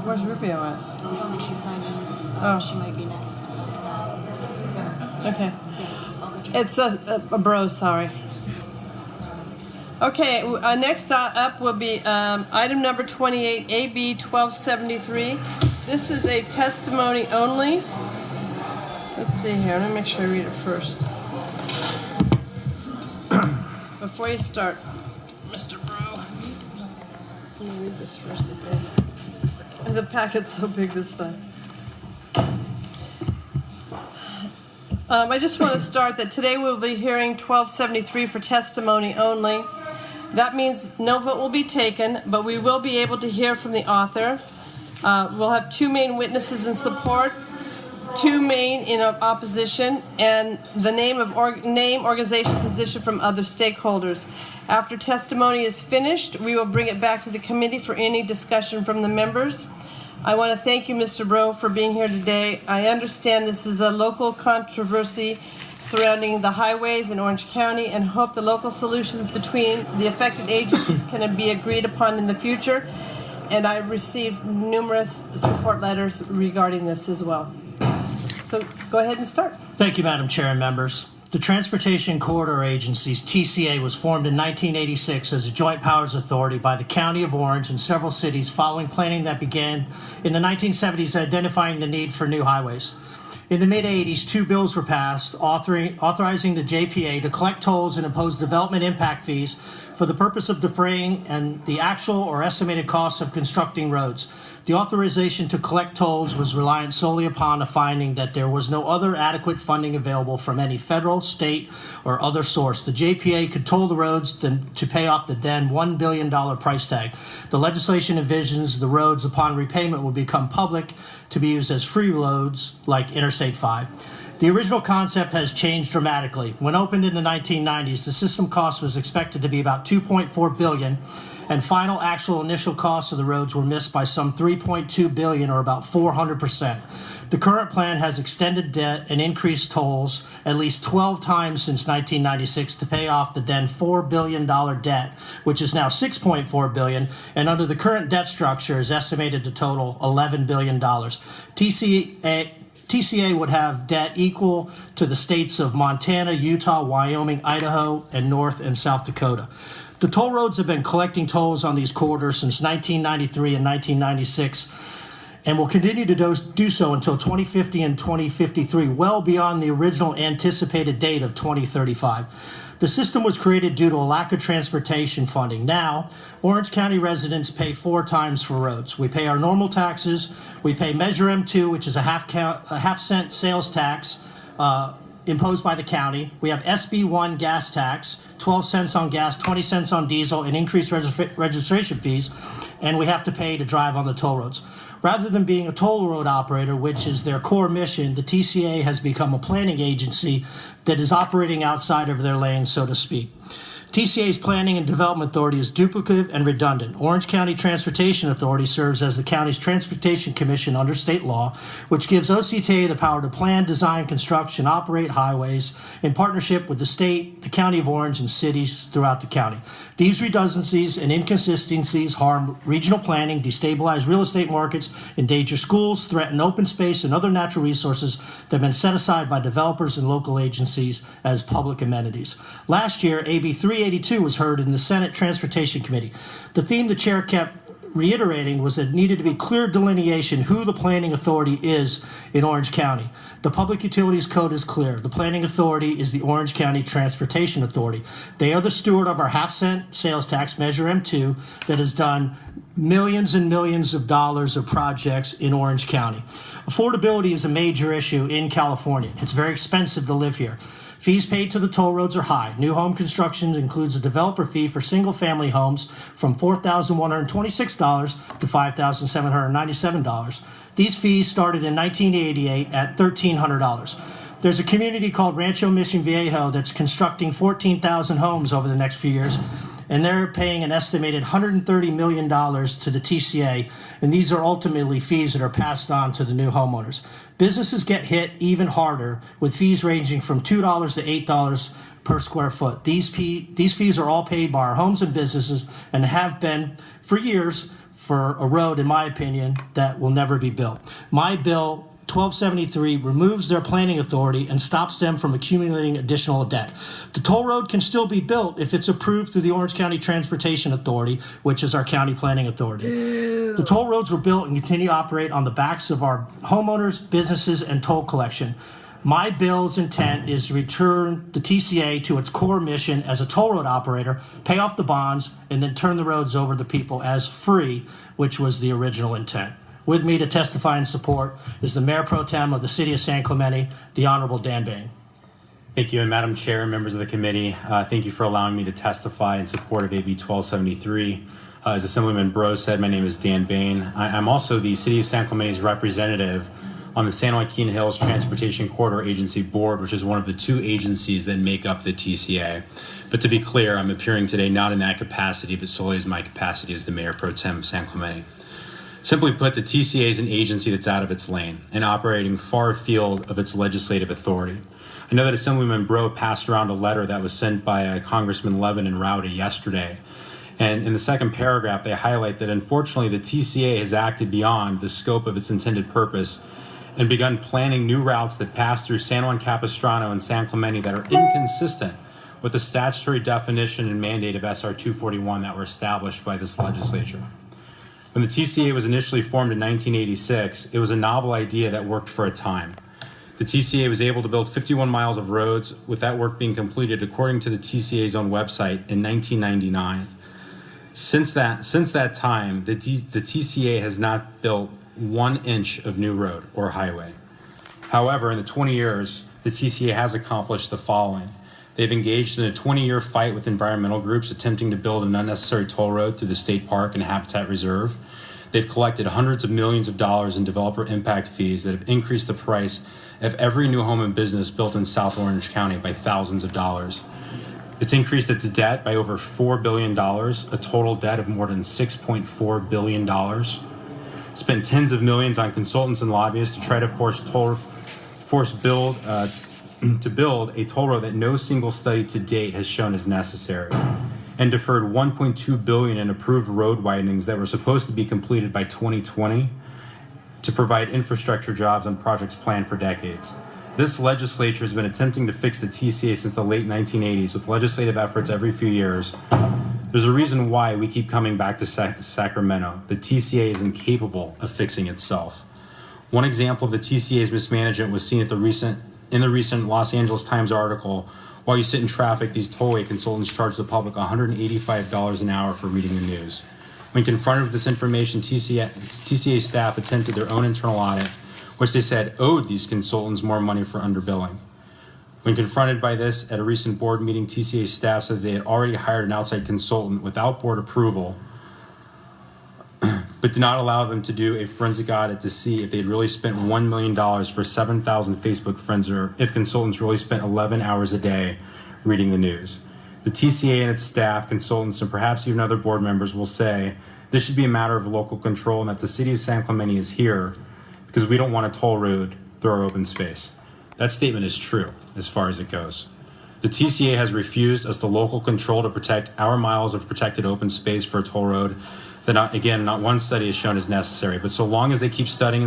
Where's Rubio at? I don't think she's signed in. She might be next. Okay. Yeah, I'll go check. It's a bro, sorry. Okay, next up will be item number 28, AB 1273. This is a testimony only. Let's see here. Let me make sure I read it first. Before you start, Mr. Bro. Let me read this first, okay? The packet's so big this time. I just want to start that today we'll be hearing 1273 for testimony only. That means no vote will be taken, but we will be able to hear from the author. We'll have 2 main witnesses in support, 2 main in opposition, and the name, organization, position from other stakeholders. After testimony is finished, we will bring it back to the committee for any discussion from the members. I want to thank you, Mr. Bro, for being here today. I understand this is a local controversy surrounding the highways in Orange County and hope the local solutions between the affected agencies can be agreed upon in the future. And I received numerous support letters regarding this as well. So go ahead and start. Thank you, Madam Chair and members. The Transportation Corridor Agencies, TCA, was formed in 1986 as a joint powers authority by the County of Orange and several cities following planning that began in the 1970s identifying the need for new highways. In the mid-'80s, 2 bills were passed authorizing the JPA to collect tolls and impose development impact fees for the purpose of defraying and the actual or estimated costs of constructing roads. The authorization to collect tolls was reliant solely upon a finding that there was no other adequate funding available from any federal, state, or other source. The JPA could toll the roads to pay off the then $1 billion price tag. The legislation envisions the roads upon repayment will become public to be used as free roads like Interstate 5. The original concept has changed dramatically. When opened in the 1990s, the system cost was expected to be about $2.4 billion, and final actual initial costs of the roads were missed by some $3.2 billion, or about 400%. The current plan has extended debt and increased tolls at least 12 times since 1996 to pay off the then $4 billion debt, which is now $6.4 billion, and under the current debt structure is estimated to total $11 billion. TCA would have debt equal to the states of Montana, Utah, Wyoming, Idaho, and North and South Dakota. The toll roads have been collecting tolls on these corridors since 1993 and 1996 and will continue to do so until 2050 and 2053, well beyond the original anticipated date of 2035. The system was created due to a lack of transportation funding. Now, Orange County residents pay 4 times for roads. We pay our normal taxes, we pay Measure M2, which is a half cent sales tax imposed by the county. We have SB1 gas tax, 12 cents on gas, 20 cents on diesel, and increased registration fees, and we have to pay to drive on the toll roads. Rather than being a toll road operator, which is their core mission, the TCA has become a planning agency that is operating outside of their lane, so to speak. TCA's Planning and Development Authority is duplicative and redundant. Orange County Transportation Authority serves as the county's transportation commission under state law, which gives OCTA the power to plan, design, construct, and operate highways in partnership with the state, the County of Orange, and cities throughout the county. These redundancies and inconsistencies harm regional planning, destabilize real estate markets, endanger schools, threaten open space and other natural resources that have been set aside by developers and local agencies as public amenities. Last year, AB 382 was heard in the Senate Transportation Committee. The theme the chair kept reiterating was that it needed to be clear delineation who the planning authority is in Orange County. The Public Utilities Code is clear. The planning authority is the Orange County Transportation Authority. They are the steward of our half-cent sales tax, Measure M2, that has done millions and millions of dollars of projects in Orange County. Affordability is a major issue in California. It's very expensive to live here. Fees paid to the toll roads are high. New home construction includes a developer fee for single-family homes from $4,126 to $5,797. These fees started in 1988 at $1,300. There's a community called Rancho Mission Viejo that's constructing 14,000 homes over the next few years, and they're paying an estimated $130 million to the TCA, and these are ultimately fees that are passed on to the new homeowners. Businesses get hit even harder with fees ranging from $2 to $8 per square foot. These fees are all paid by our homes and businesses and have been for years for a road, in my opinion, that will never be built. My bill 1273 removes their planning authority and stops them from accumulating additional debt. The toll road can still be built if it's approved through the Orange County Transportation Authority, which is our county planning authority. Ew. The toll roads were built and continue to operate on the backs of our homeowners, businesses, and toll collection. My bill's intent is to return the TCA to its core mission as a toll road operator, pay off the bonds, and then turn the roads over to people as free, which was the original intent. With me to testify in support is the Mayor Pro Tem of the City of San Clemente, the Honorable Dan Bain. Thank you, and Madam Chair and members of the committee, thank you for allowing me to testify in support of AB 1273. As Assemblyman Bro said, my name is Dan Bain. I'm also the City of San Clemente's representative on the San Joaquin Hills Transportation Corridor Agency Board, which is one of the two agencies that make up the TCA. But to be clear, I'm appearing today not in that capacity, but solely as my capacity as the Mayor Pro Tem of San Clemente. Simply put, the TCA is an agency that's out of its lane and operating far afield of its legislative authority. I know that Assemblyman Bro passed around a letter that was sent by Congressman Levin and Rowdy yesterday. And in the second paragraph, they highlight that unfortunately the TCA has acted beyond the scope of its intended purpose and begun planning new routes that pass through San Juan Capistrano and San Clemente that are inconsistent with the statutory definition and mandate of SR 241 that were established by this legislature. When the TCA was initially formed in 1986, it was a novel idea that worked for a time. The TCA was able to build 51 miles of roads, with that work being completed according to the TCA's own website in 1999. Since that time, the TCA has not built 1 inch of new road or highway. However, in the 20 years, the TCA has accomplished the following. They've engaged in a 20-year fight with environmental groups attempting to build an unnecessary toll road through the state park and habitat reserve. They've collected hundreds of millions of dollars in developer impact fees that have increased the price of every new home and business built in South Orange County by thousands of dollars. It's increased its debt by over $4 billion, a total debt of more than $6.4 billion. Spent tens of millions on consultants and lobbyists to try to build a toll road that no single study to date has shown is necessary, and deferred $1.2 billion in approved road widenings that were supposed to be completed by 2020 to provide infrastructure jobs on projects planned for decades. This legislature has been attempting to fix the TCA since the late 1980s with legislative efforts every few years. There's a reason why we keep coming back to Sacramento. The TCA is incapable of fixing itself. One example of the TCA's mismanagement was seen in the recent Los Angeles Times article. While you sit in traffic, these tollway consultants charge the public $185 an hour for reading the news. When confronted with this information, TCA staff attempted their own internal audit, which they said owed these consultants more money for underbilling. When confronted by this at a recent board meeting, TCA staff said they had already hired an outside consultant without board approval, but did not allow them to do a forensic audit to see if they'd really spent $1 million for 7,000 Facebook friends, or if consultants really spent 11 hours a day reading the news. The TCA and its staff, consultants, and perhaps even other board members will say this should be a matter of local control and that the City of San Clemente is here because we don't want a toll road through our open space. That statement is true as far as it goes. The TCA has refused us the local control to protect our miles of protected open space for a toll road that, not one study has shown is necessary. But so long as they keep studying,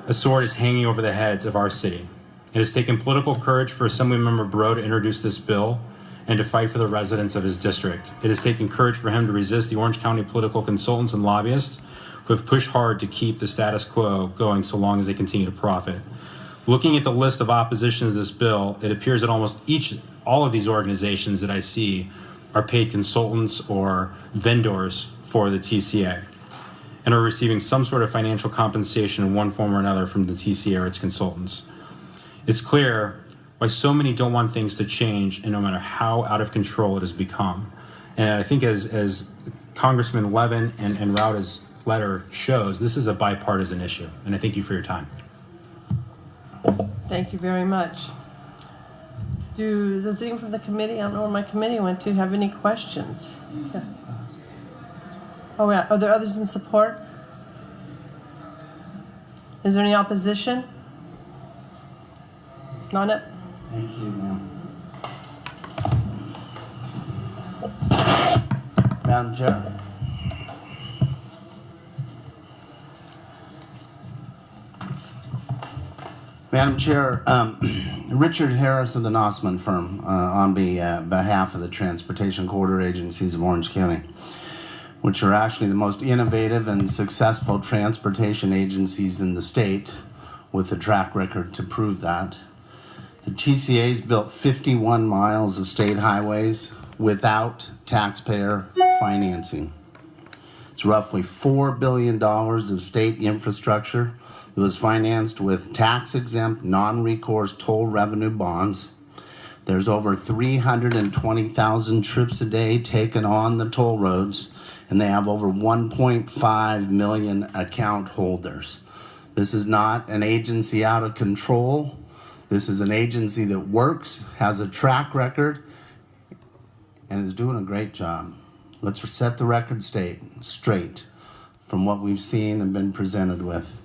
a sword is hanging over the heads of our city. It has taken political courage for Assemblymember Bro to introduce this bill and to fight for the residents of his district. It has taken courage for him to resist the Orange County political consultants and lobbyists who have pushed hard to keep the status quo going so long as they continue to profit. Looking at the list of opposition to this bill, it appears that all of these organizations that I see are paid consultants or vendors for the TCA and are receiving some sort of financial compensation in one form or another from the TCA or its consultants. It's clear why so many don't want things to change, and no matter how out of control it has become. And I think as Congressman Levin and Rowdy's letter shows, this is a bipartisan issue, and I thank you for your time. Thank you very much. Does anyone from the committee, I don't know where my committee went to, have any questions? Yeah. Oh, yeah. Are there others in support? Is there any opposition? None? Thank you, ma'am. Madam Chair. Madam Chair, Richard Harris of the Nossman firm on behalf of the Transportation Corridor Agencies of Orange County, which are actually the most innovative and successful transportation agencies in the state, with a track record to prove that. The TCA's built 51 miles of state highways without taxpayer financing. It's roughly $4 billion of state infrastructure that was financed with tax-exempt, non-recourse toll revenue bonds. There's over 320,000 trips a day taken on the toll roads, and they have over 1.5 million account holders. This is not an agency out of control. This is an agency that works, has a track record, and is doing a great job. Let's set the record straight from what we've seen and been presented with.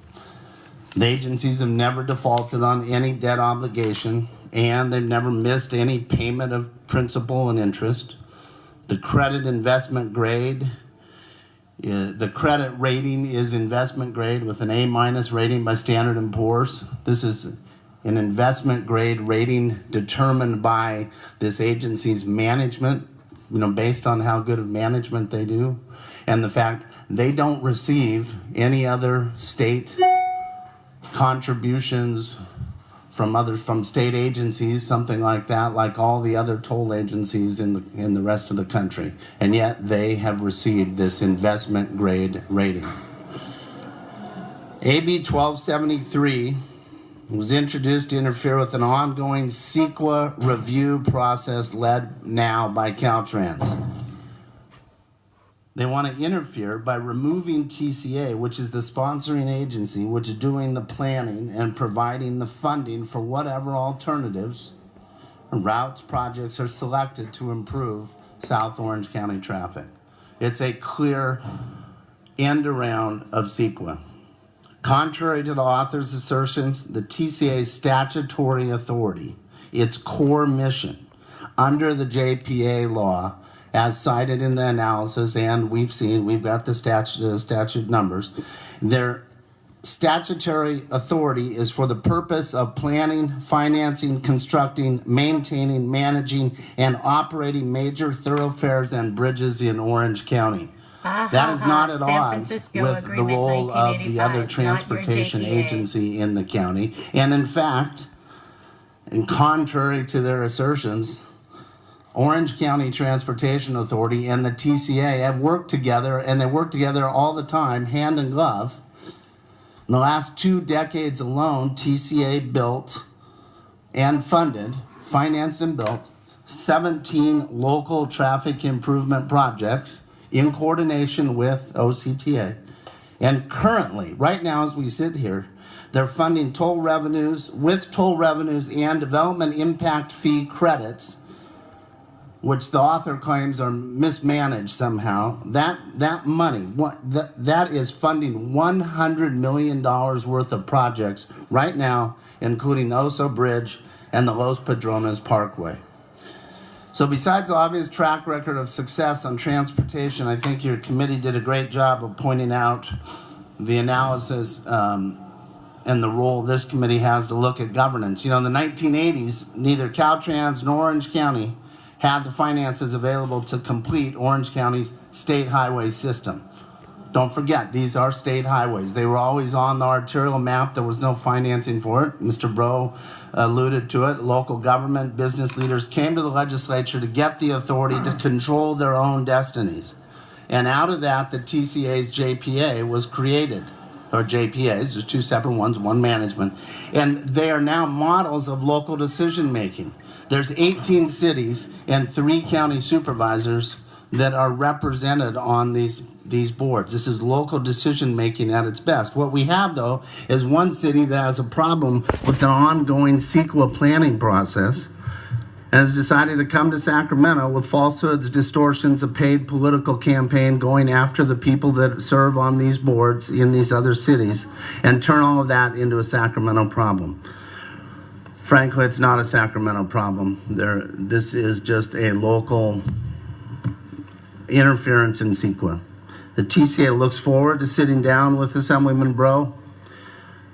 The agencies have never defaulted on any debt obligation, and they've never missed any payment of principal and interest. The credit investment grade, the credit rating is investment grade with an A- rating by Standard & Poor's. This is an investment grade rating determined by this agency's management, based on how good of management they do, and the fact they don't receive any other state contributions from state agencies, something like that, like all the other toll agencies in the rest of the country, and yet they have received this investment grade rating. AB 1273 was introduced to interfere with an ongoing CEQA review process led now by Caltrans. They want to interfere by removing TCA, which is the sponsoring agency, which is doing the planning and providing the funding for whatever alternatives and routes projects are selected to improve South Orange County traffic. It's a clear end around of CEQA. Contrary to the author's assertions, the TCA's statutory authority, its core mission, under the JPA law, as cited in the analysis, and we've got the statute numbers, their statutory authority is for the purpose of planning, financing, constructing, maintaining, managing, and operating major thoroughfares and bridges in Orange County. That is not at odds with the role of the other transportation agency in the county. And in fact, and contrary to their assertions, Orange County Transportation Authority and the TCA have worked together, and they work together all the time, hand in glove. In the last 2 decades alone, TCA built and funded, financed and built 17 local traffic improvement projects in coordination with OCTA. And currently, right now as we sit here, they're funding toll revenues and development impact fee credits, which the author claims are mismanaged somehow. That money, that is funding $100 million worth of projects right now, including the Oso Bridge and the Los Padrones Parkway. So besides the obvious track record of success on transportation, I think your committee did a great job of pointing out the analysis and the role this committee has to look at governance. In the 1980s, neither Caltrans nor Orange County had the finances available to complete Orange County's state highway system. Don't forget, these are state highways. They were always on the arterial map. There was no financing for it. Mr. Bro alluded to it. Local government, business leaders came to the legislature to get the authority to control their own destinies. And out of that, the TCA's JPA was created. Or JPAs, there's 2 separate ones, one management. And they are now models of local decision making. There's 18 cities and 3 county supervisors that are represented on these boards. This is local decision making at its best. What we have, though, is one city that has a problem with the ongoing CEQA planning process and has decided to come to Sacramento with falsehoods, distortions, a paid political campaign going after the people that serve on these boards in these other cities and turn all of that into a Sacramento problem. Frankly, it's not a Sacramento problem. This is just a local interference in CEQA. The TCA looks forward to sitting down with Assemblyman Bro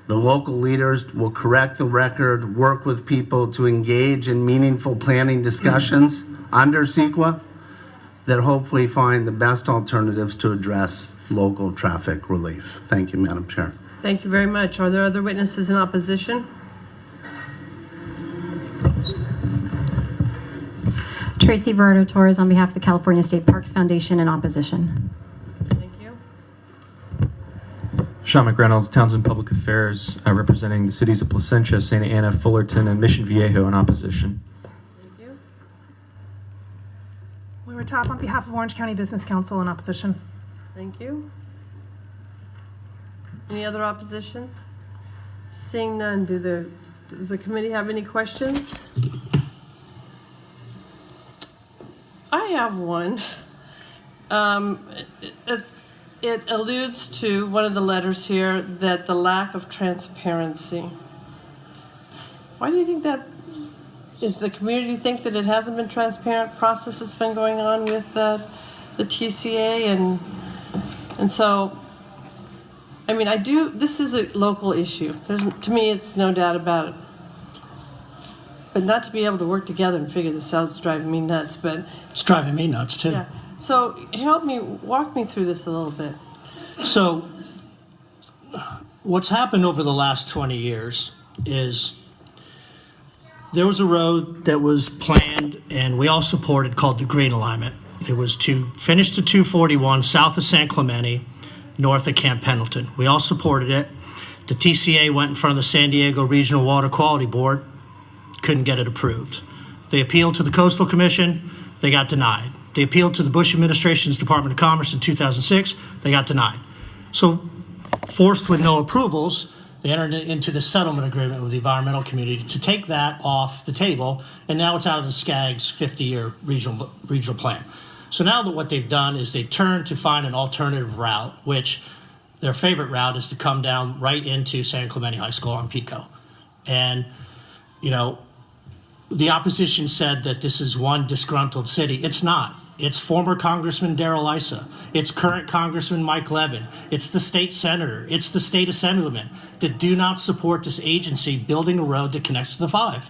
The local leaders will correct the record, work with people to engage in meaningful planning discussions under CEQA that hopefully find the best alternatives to address local traffic relief. Thank you, Madam Chair. Thank you very much. Are there other witnesses in opposition? Tracy Verdo Torres on behalf of the California State Parks Foundation in opposition. Thank you. Sean McReynolds, Townsend Public Affairs, representing the cities of Placentia, Santa Ana, Fullerton, and Mission Viejo in opposition. Thank you. Moira Top on behalf of Orange County Business Council in opposition. Thank you. Any other opposition? Seeing none, does the committee have any questions? I have one. It alludes to one of the letters here that the lack of transparency. Why do you think that? Is the community think that it hasn't been transparent process that's been going on with the TCA and so? I mean, this is a local issue. To me, it's no doubt about it. But not to be able to work together and figure this out is driving me nuts, but... It's driving me nuts, too. Yeah. So walk me through this a little bit. So what's happened over the last 20 years is there was a road that was planned and we all supported called the Green Alignment. It was to finish to 241 south of San Clemente, north of Camp Pendleton. We all supported it. The TCA went in front of the San Diego Regional Water Quality Board, couldn't get it approved. They appealed to the Coastal Commission, they got denied. They appealed to the Bush administration's Department of Commerce in 2006, they got denied. So forced with no approvals, they entered into the settlement agreement with the environmental community to take that off the table, and now it's out of the SCAG's 50-year regional plan. So now that what they've done is they turned to find an alternative route, which their favorite route is to come down right into San Clemente High School on Pico. And, you know, the opposition said that this is one disgruntled city. It's not. It's former Congressman Darrell Issa. It's current Congressman Mike Levin. It's the state senator. It's the state assemblyman that do not support this agency building a road that connects to the 5.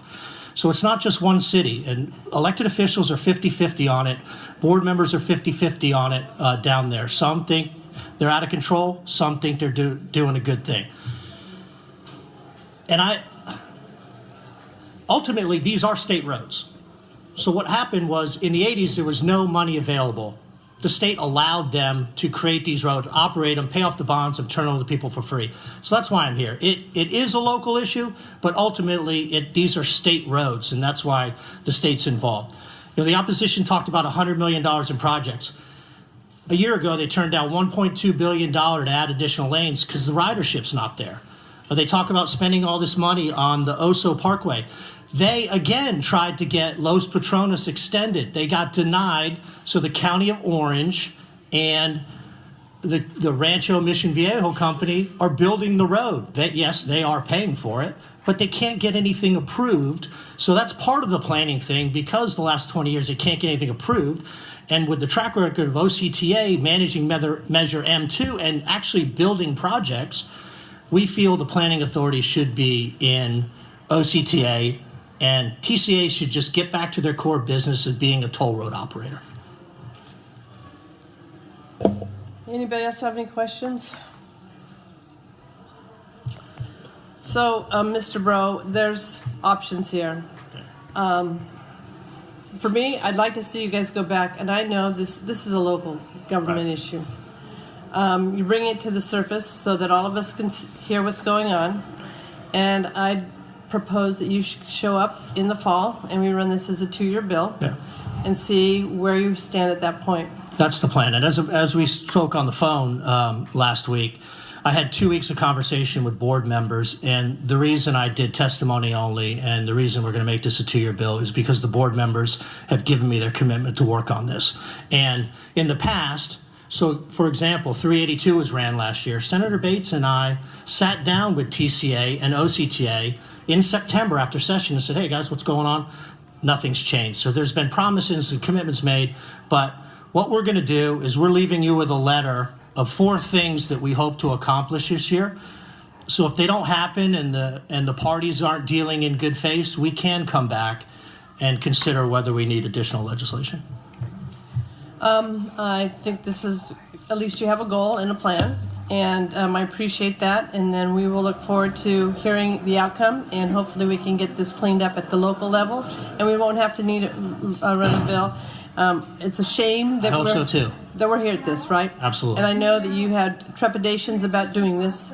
So it's not just one city. And elected officials are 50-50 on it. Board members are 50-50 on it down there. Some think they're out of control. Some think they're doing a good thing. And ultimately, these are state roads. So what happened was, in the 80s, there was no money available. The state allowed them to create these roads, operate them, pay off the bonds, and turn them to people for free. So that's why I'm here. It is a local issue, but ultimately, these are state roads, and that's why the state's involved. You know, the opposition talked about $100 million in projects. A year ago, they turned down $1.2 billion to add additional lanes because the ridership's not there. They talk about spending all this money on the Oso Parkway. They, again, tried to get Los Patronos extended. They got denied, so the County of Orange and the Rancho Mission Viejo company are building the road. Yes, they are paying for it, but they can't get anything approved. So that's part of the planning thing. Because the last 20 years they can't get anything approved, and with the track record of OCTA managing Measure M2 and actually building projects, we feel the planning authority should be in OCTA, and TCA should just get back to their core business of being a toll road operator. Anybody else have any questions? So, Mr. Bro, there's options here. For me, I'd like to see you guys go back, and I know this is a local government issue. You bring it to the surface so that all of us can hear what's going on, and I'd propose that you show up in the fall and we run this as a 2-year bill and see where you stand at that point. That's the plan. And as we spoke on the phone last week, I had 2 weeks of conversation with board members, and the reason I did testimony only and the reason we're going to make this a 2-year bill is because the board members have given me their commitment to work on this. And in the past, so for example, 382 was ran last year. Senator Bates and I sat down with TCA and OCTA in September after session and said, hey guys, what's going on? Nothing's changed. So there's been promises and commitments made, but what we're going to do is we're leaving you with a letter of 4 things that we hope to accomplish this year. So if they don't happen and the parties aren't dealing in good faith, we can come back and consider whether we need additional legislation. I think this is, at least you have a goal and a plan, and I appreciate that. And then we will look forward to hearing the outcome, and hopefully we can get this cleaned up at the local level, and we won't have to need run a bill. It's a shame that I hope so too. that we're here at this, right? Absolutely. And I know that you had trepidations about doing this.